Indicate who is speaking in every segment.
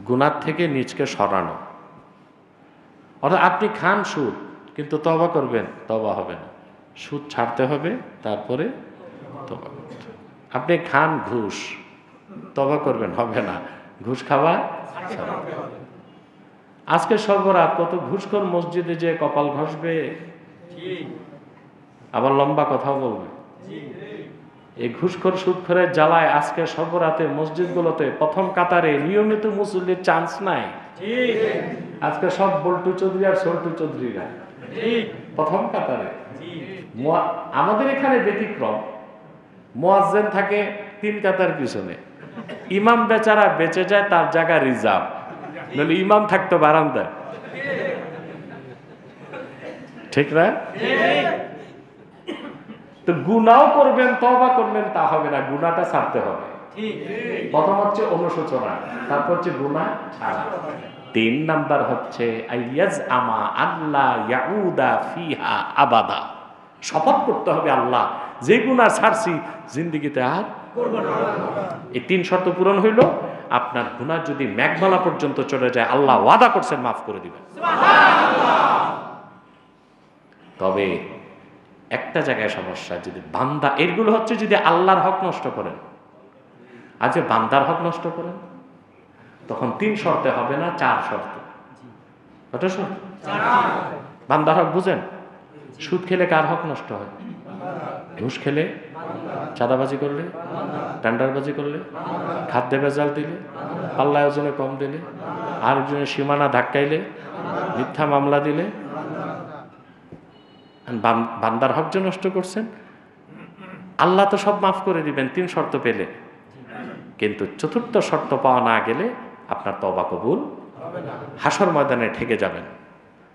Speaker 1: গুনার থেকে নিজকে সরানো। অর্থাৎ আপনি খান সুদ, কিন্তু তওবা করবেন, তওবা হবে না। সুদ ছাড়তে হবে, তারপরে তওবা করতে হবে। আপনি খান ঘুষ, তওবা করবেন, হবে না, ঘুষ খাওয়া ছাড়তে হবে। আজকে সর্বরাত কত ঘুষখোর মসজিদে যে কপাল ঘষবে, আবার লম্বা কথাও বলবে। এই ঘুষখোর সুদখোরের জ্বালায় আজকে সর্বরাতে মসজিদগুলোতে প্রথম কাতারে নিয়মিত মুসল্লির চান্স নাই। আজকে সব বল্টু চৌধুরী আর সল্টু চৌধুরীরা প্রথম কাতারে। আমাদের এখানে ব্যতিক্রম, মুয়াজ্জিন থাকে 3 কাতার পিছনে, ইমাম বেচারা বেঁচে যায়, তার জায়গা রিজার্ভ, নইলে ইমাম থাকতো বারান্দায়। ঠিক না? তো গুনাও করবেন, তওবা করবেন, তা হবে না, গুনাহটা ছাড়তে হবে। প্রথম হচ্ছে অনুশোচনা, তারপর হচ্ছে গুনাহ ছাড়া। 3 নাম্বার হচ্ছে আইয়াজ আমা আল্লাহ ইয়াউদা ফিহা আবাদা। শপথ করতে হবে আল্লাহ যে গুনাহ ছাড়ছি জিন্দেগিতে আর করব না। এই 3 শর্ত পূরণ হইল, আপনার গুনাহ যদি মেঘমালা পর্যন্ত চলে যায় আল্লাহ ওয়াদা করছেন মাফ করে দিবেন। সুবহানাল্লাহ। তবে একটা জায়গায় সমস্যা, যদি বান্দা, এগুলো হচ্ছে যদি আল্লাহর হক নষ্ট করেন, আর যে বান্দার হক নষ্ট করেন, তখন 3 শর্তে হবে না, 4 শর্তে। কত শর্ত? 4। বান্দার হক বুঝেন? সুদ খেলে কার হক নষ্ট হয়? ঘুষ খেলে, চাঁদাবাজি করলে, টেন্ডারবাজি করলে, খাদ্যে ভেজাল দিলে, পাল্লায় ওজনে কম দিলে, আরেকজনের সীমানা ধাক্কাইলে, মিথ্যা মামলা দিলে, বান্দার হক যে নষ্ট করছেন। আল্লাহ তো সব মাফ করে দিবেন 3 শর্ত পেলে, কিন্তু 4র্থ শর্ত পাওয়া না গেলে আপনার তওবা কবুল হবে না, হাসর ময়দানে ঠেকে যাবেন।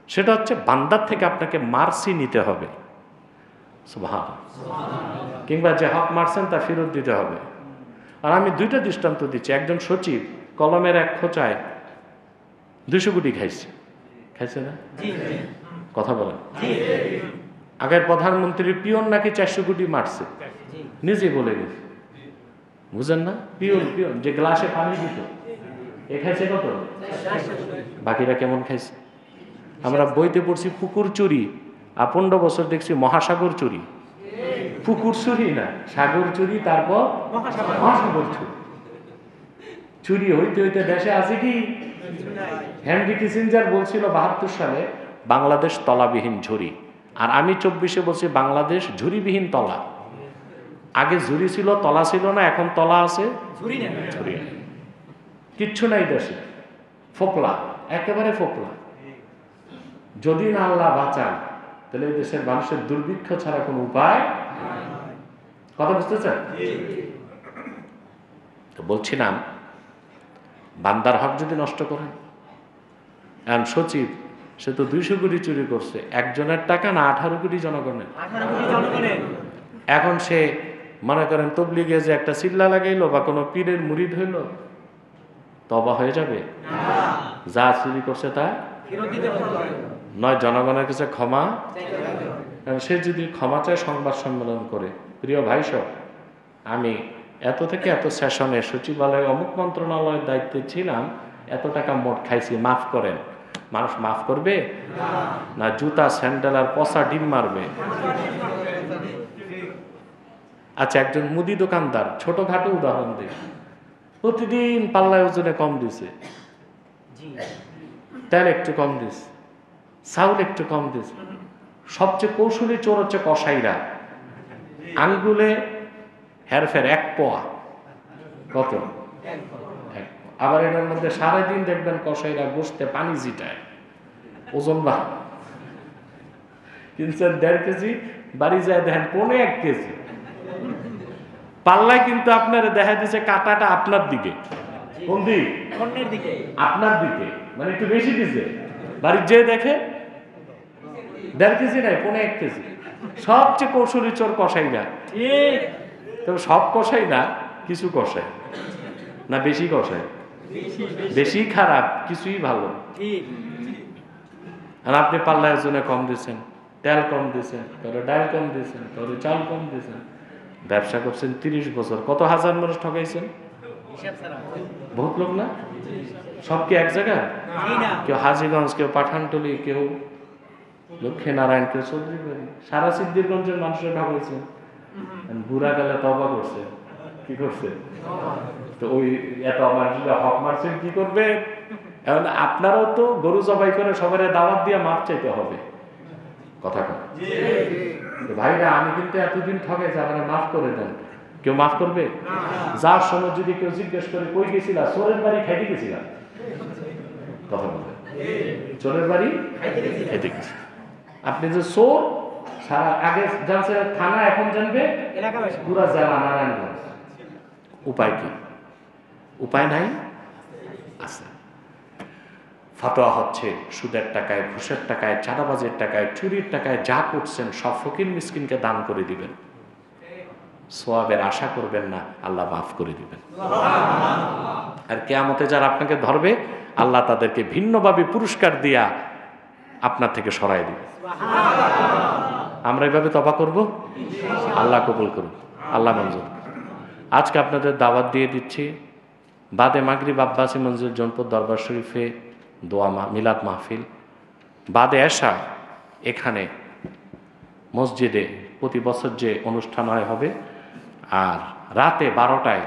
Speaker 1: সেটা হচ্ছে বান্দার থেকে আপনাকে মার্সি নিতে হবে, সুবহানাল্লাহ, কিংবা যে হক মারছেন তা ফেরত দিতে হবে। আর আমি 2টা দৃষ্টান্ত দিচ্ছি। একজন সচিব কলমের এক খোঁচায় 200 কোটি খাইছে না? কথা বলেন। আগের প্রধানমন্ত্রীর পিয়ন নাকি 400 কোটি মারছে, নিজে বলে গেছে, বুঝেন না? পিয়ন যে গ্লাসে পানি দিত, এ খাইছে কত, বাকিরা কেমন খাইছে? আমরা বইতে পড়ছি পুকুর চুরি, আর 15 বছর দেখছি মহাসাগর চুরি। পুকুর চুরি না, সাগর চুরি, তারপর মহাসাগর চুরি। চুরি হইতে হইতে দেশে আছে কি? হেনরি কিসিঞ্জার বলছিল 72 সালে বাংলাদেশ তলাবিহীন ঝুরি, আর আমি 24-এ বলছি বাংলাদেশ ঝুরিবিহীন তলা। আগে ঝুরি ছিল, তলা ছিল না, এখন তলা আছে, ঝুরি নেই, কিচ্ছু নাই দেশে, ফোকলা, একেবারে ফোকলা। যদি না আল্লাহ বাঁচান, তাহলে এই দেশের মানুষের দুর্ভিক্ষ ছাড়া কোনো উপায়। কথা বুঝতেছেন? তো বলছিলাম, বান্দার হক যদি নষ্ট করেন, এখন সচিব সে তো 200 কোটি চুরি করছে, একজনের টাকা না 18 কোটি জনগণের। এখন সে মনে করেন তবলিগে যে একটা চিল্লা লাগাইলো বা কোনো পীরের মুরিদ হইল, তওবা হয়ে যাবে? যা চুরি করছে তা নয়, জনগণের কাছে ক্ষমা। সে যদি ক্ষমা চায় সংবাদ সম্মেলন করে, প্রিয় ভাই সব, আমি এত থেকে এত সেশনে সচিবালয় অমুক মন্ত্রণালয়ের দায়িত্বে ছিলাম, এত টাকা মোট খাইছি, মাফ করেন। মানুষ মাফ করবে না? জুতা, স্যান্ডেল আর পচা ডিম মারবে। আচ্ছা, একজন মুদি দোকানদার, ছোটখাটো উদাহরণ দিই, প্রতিদিন পাল্লায় ওজনে কম দিছে, তেল একটু কম দিছে, চাউল একটু কম দিছে। সবচেয়ে কৌশলী চোর হচ্ছে কসাইরা। আঙ্গুলে হেরফের 1 পোয়া, কত? আবার এটার মধ্যে সারাদিন দেখবেন কসাইরা বসতে পানি জিটায়, ওজন বা কিনছেন 1.5 কেজি, বাড়ি যায় দেখেন 1.25 কেজি। পাল্লায় কিন্তু আপনার দেখা দিচ্ছে কাটাটা আপনার দিকে, কোন দিক? অন্যের দিকে, আপনার দিকে, মানে একটু বেশি দিছে। বাড়ি যেয়ে দেখে 1.5 কেজি নাই, 1.25 কেজি। সবচেয়ে কৌশলী চোর কসাইরা। তবে সব কসাই না, কিছু কসাই না, বেশি কসাই, বেশি খারাপ, কিছুই ভালো। আর আপনি পাল্লায় ওজনে কম দিচ্ছেন, তেল কম দিচ্ছেন, কারো ডাল কম দিচ্ছেন, কারো চাল কম দিচ্ছেন। ব্যবসা করছেন 30 বছর, কত হাজার মানুষ ঠকাইছেন? বহুত লোক না? সব কি এক জায়গায়? কেউ হাজীগঞ্জ, কেউ পাঠানটুলি, কেউ লক্ষ্মীনারায়ণ, কেউ চৌধুরীবাড়ি। সারা সিদ্ধিরগঞ্জের মানুষের ভাব হয়েছে বুড়া গেলে তওবা করছে। কি করছে? তো ওই এত মানুষরা হক মারছেন, কি করবে? এখন আপনারাও তো গরু জবাই করে সবাই দাওয়াত দিয়ে মাপ চাইতে হবে। কথা কয় ভাইরা, আমি কিন্তু এতদিন ঠকেছি, আপনারা মাফ করে দেন। কেউ মাফ করবে? যার সময় যদি কেউ জিজ্ঞেস করে কই গেছিলা, চোরের বাড়ি খাইতে গেছিলাম, কথা বলবে চোরের বাড়ি খাইতে গেছি। আপনি যে চোর, সারা আগে জানছে থানা, এখন জানবে পুরা জেলা নারায়ণগঞ্জ। উপায় কি? উপায় নাই? আছে। ফতোয়া হচ্ছে সুদের টাকায়, ঘুষের টাকায়, চাঁদাবাজের টাকায়, চুরির টাকায় যা করছেন সব ফকির মিসকিনকে দান করে দিবেন। সওয়াবের আশা করবেন না, আল্লাহ মাফ করে দিবেন। আর কিয়ামতে যারা আপনাকে ধরবে, আল্লাহ তাদেরকে ভিন্নভাবে পুরস্কার দিয়া আপনার থেকে সরাই দিবে। আমরা এইভাবে তওবা করব, আল্লাহ কবুল করুন, আল্লাহ মঞ্জুর। আজকে আপনাদের দাওয়াত দিয়ে দিচ্ছি, বাদে মাগরিব আব্বাসী মঞ্জিল জনপদ দরবার শরীফে দোয়া মিলাদ মাহফিল, বাদে এশা এখানে মসজিদে প্রতি বছর যে অনুষ্ঠান হবে, আর রাতে 12টায়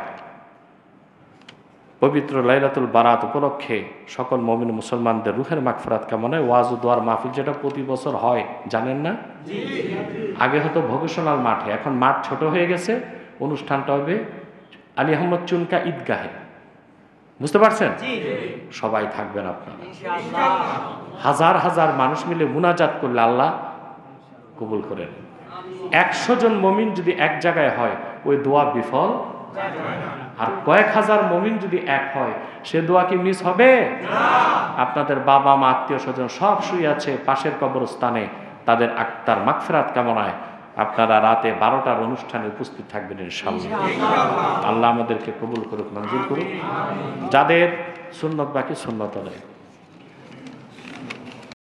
Speaker 1: পবিত্র লাইলাতুল বারাত উপলক্ষে সকল মুমিন মুসলমানদের রুহের মাগফিরাত কামনায় ওয়াজ ও দোয়ার মাহফিল, যেটা প্রতি বছর হয়, জানেন না? আগে হতো ভোকেশনাল মাঠে, এখন মাঠ ছোট হয়ে গেছে। অনুষ্ঠানটা হবে আলী আহমদ চুনকা ঈদগাহে। বুঝতে পারছেন? সবাই থাকবেন আপনারা। হাজার হাজার মানুষ মিলে মুনাজাত করলে আল্লাহ কবুল করেন। 100 জন মুমিন যদি এক জায়গায় হয়, ওই দোয়া বিফল। আর কয়েক হাজার মুমিন যদি এক হয়, সে দোয়া কি মিস হবে? আপনাদের বাবা মা, আত্মীয় স্বজন সব শুয়ে আছে পাশের কবরস্থানে, তাদের আত্মার মাগফিরাত কামনায় আপনারা রাতে 12টার অনুষ্ঠানে উপস্থিত থাকবেন ইনশাআল্লাহ। আল্লাহ আমাদেরকে কবুল করুক, মঞ্জুর করুক। যাদের সুন্নত বাকি সুন্নত আদায়।